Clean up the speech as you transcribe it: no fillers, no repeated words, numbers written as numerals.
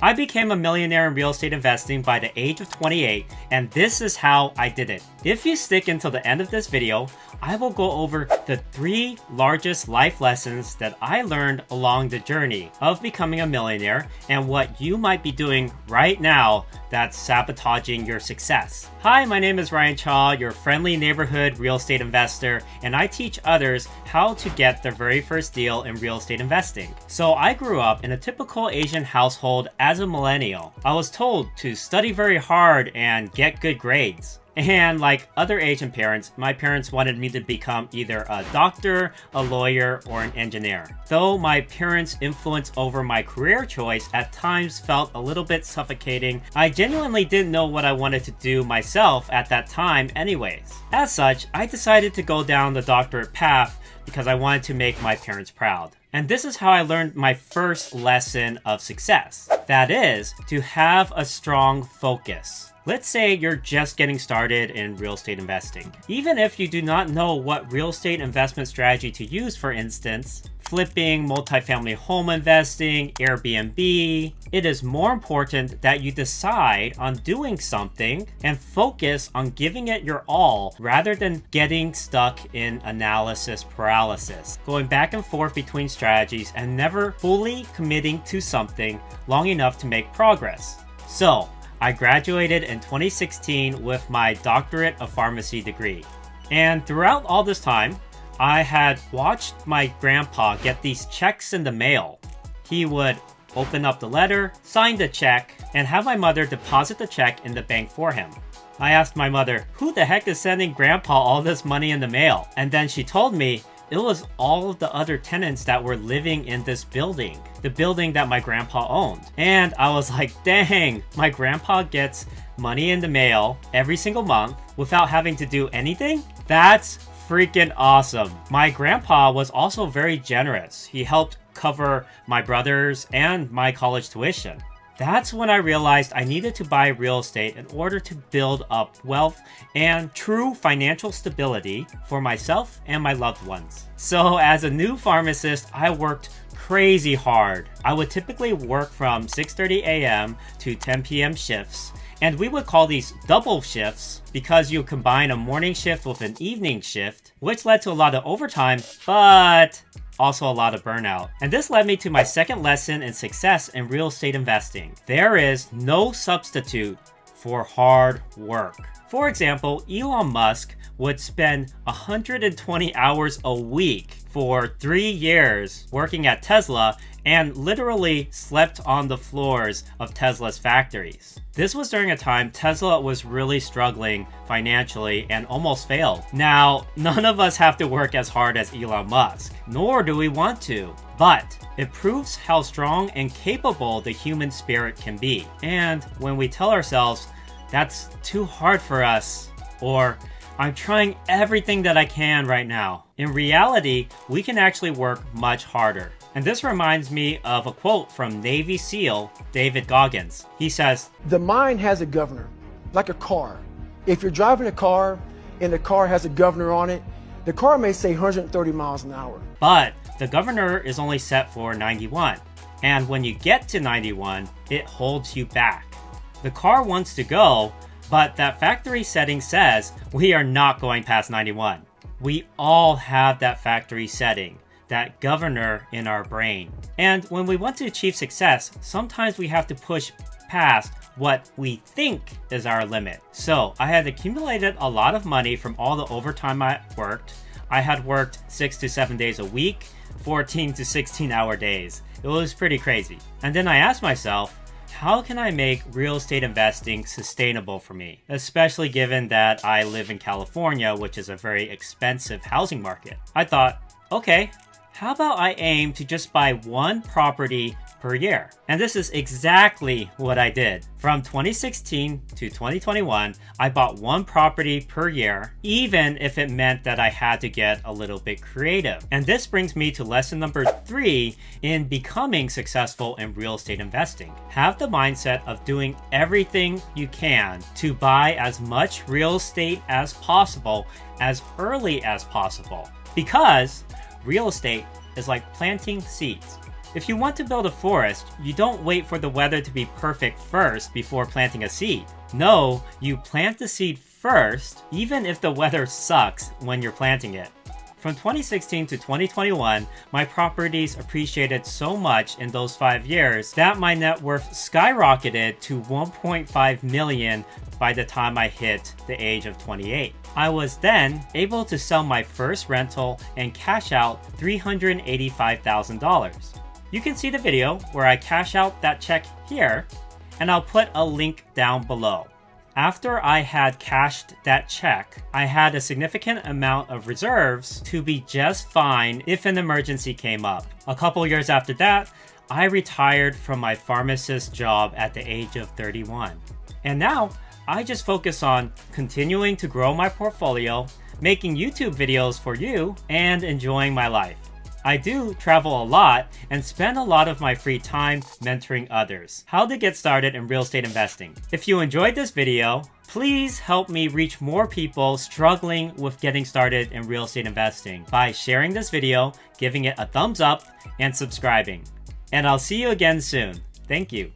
I became a millionaire in real estate investing by the age of 28, and this is how I did it. If you stick until the end of this video, I will go over the 3 largest life lessons that I learned along the journey of becoming a millionaire and what you might be doing right now that's sabotaging your success. Hi, my name is Ryan Chaw, your friendly neighborhood real estate investor, and I teach others how to get their very first deal in real estate investing. So I grew up in a typical Asian household as a millennial. I was told to study very hard and get good grades. And like other Asian parents, my parents wanted me to become either a doctor, a lawyer, or an engineer. Though my parents' influence over my career choice at times felt a little bit suffocating, I genuinely didn't know what I wanted to do myself at that time anyways. As such, I decided to go down the doctorate path because I wanted to make my parents proud. And this is how I learned my first lesson of success. That is, to have a strong focus. Let's say you're just getting started in real estate investing. Even if you do not know what real estate investment strategy to use, for instance, flipping, multifamily home investing, Airbnb, it is more important that you decide on doing something and focus on giving it your all rather than getting stuck in analysis paralysis, going back and forth between strategies and never fully committing to something long enough to make progress. So, I graduated in 2016 with my doctorate of pharmacy degree. And throughout all this time, I had watched my grandpa get these checks in the mail. He would open up the letter, sign the check, and have my mother deposit the check in the bank for him. I asked my mother, who the heck is sending grandpa all this money in the mail? And then she told me, it was all of the other tenants that were living in this building, the building that my grandpa owned. And I was like, dang, my grandpa gets money in the mail every single month without having to do anything? That's freaking awesome. My grandpa was also very generous. He helped cover my brothers and my college tuition. That's when I realized I needed to buy real estate in order to build up wealth and true financial stability for myself and my loved ones. So as a new pharmacist, I worked crazy hard. I would typically work from 6:30 a.m. to 10 p.m. shifts, and we would call these double shifts because you combine a morning shift with an evening shift, which led to a lot of overtime, but also a lot of burnout. And this led me to my second lesson in success in real estate investing. There is no substitute for hard work. For example, Elon Musk would spend 120 hours a week for 3 years working at Tesla and literally slept on the floors of Tesla's factories. This was during a time Tesla was really struggling financially and almost failed. Now, none of us have to work as hard as Elon Musk, nor do we want to. But it proves how strong and capable the human spirit can be. And when we tell ourselves, that's too hard for us, or I'm trying everything that I can right now, in reality, we can actually work much harder. And this reminds me of a quote from Navy SEAL David Goggins. He says, the mind has a governor, like a car. If you're driving a car and the car has a governor on it, the car may say 130 miles an hour. But the governor is only set for 91. And when you get to 91, it holds you back. The car wants to go, but that factory setting says we are not going past 91. We all have that factory setting, that governor in our brain. And when we want to achieve success, sometimes we have to push past what we think is our limit. So I had accumulated a lot of money from all the overtime I worked. I had worked 6 to 7 days a week, 14 to 16 hour days. It was pretty crazy. And then I asked myself, how can I make real estate investing sustainable for me? Especially given that I live in California, which is a very expensive housing market. I thought, okay, how about I aim to just buy one property per year? And this is exactly what I did. From 2016 to 2021, I bought one property per year, even if it meant that I had to get a little bit creative. And this brings me to lesson number 3 in becoming successful in real estate investing. Have the mindset of doing everything you can to buy as much real estate as possible as early as possible. Because real estate is like planting seeds. If you want to build a forest, you don't wait for the weather to be perfect first before planting a seed. No, you plant the seed first, even if the weather sucks when you're planting it. From 2016 to 2021, my properties appreciated so much in those 5 years that my net worth skyrocketed to $1.5 million by the time I hit the age of 28. I was then able to sell my first rental and cash out $385,000. You can see the video where I cash out that check here, and I'll put a link down below. After I had cashed that check, I had a significant amount of reserves to be just fine if an emergency came up. A couple years after that, I retired from my pharmacist job at the age of 31. And now, I just focus on continuing to grow my portfolio, making YouTube videos for you, and enjoying my life. I do travel a lot and spend a lot of my free time mentoring others how to get started in real estate investing. If you enjoyed this video, please help me reach more people struggling with getting started in real estate investing by sharing this video, giving it a thumbs up, and subscribing. And I'll see you again soon. Thank you.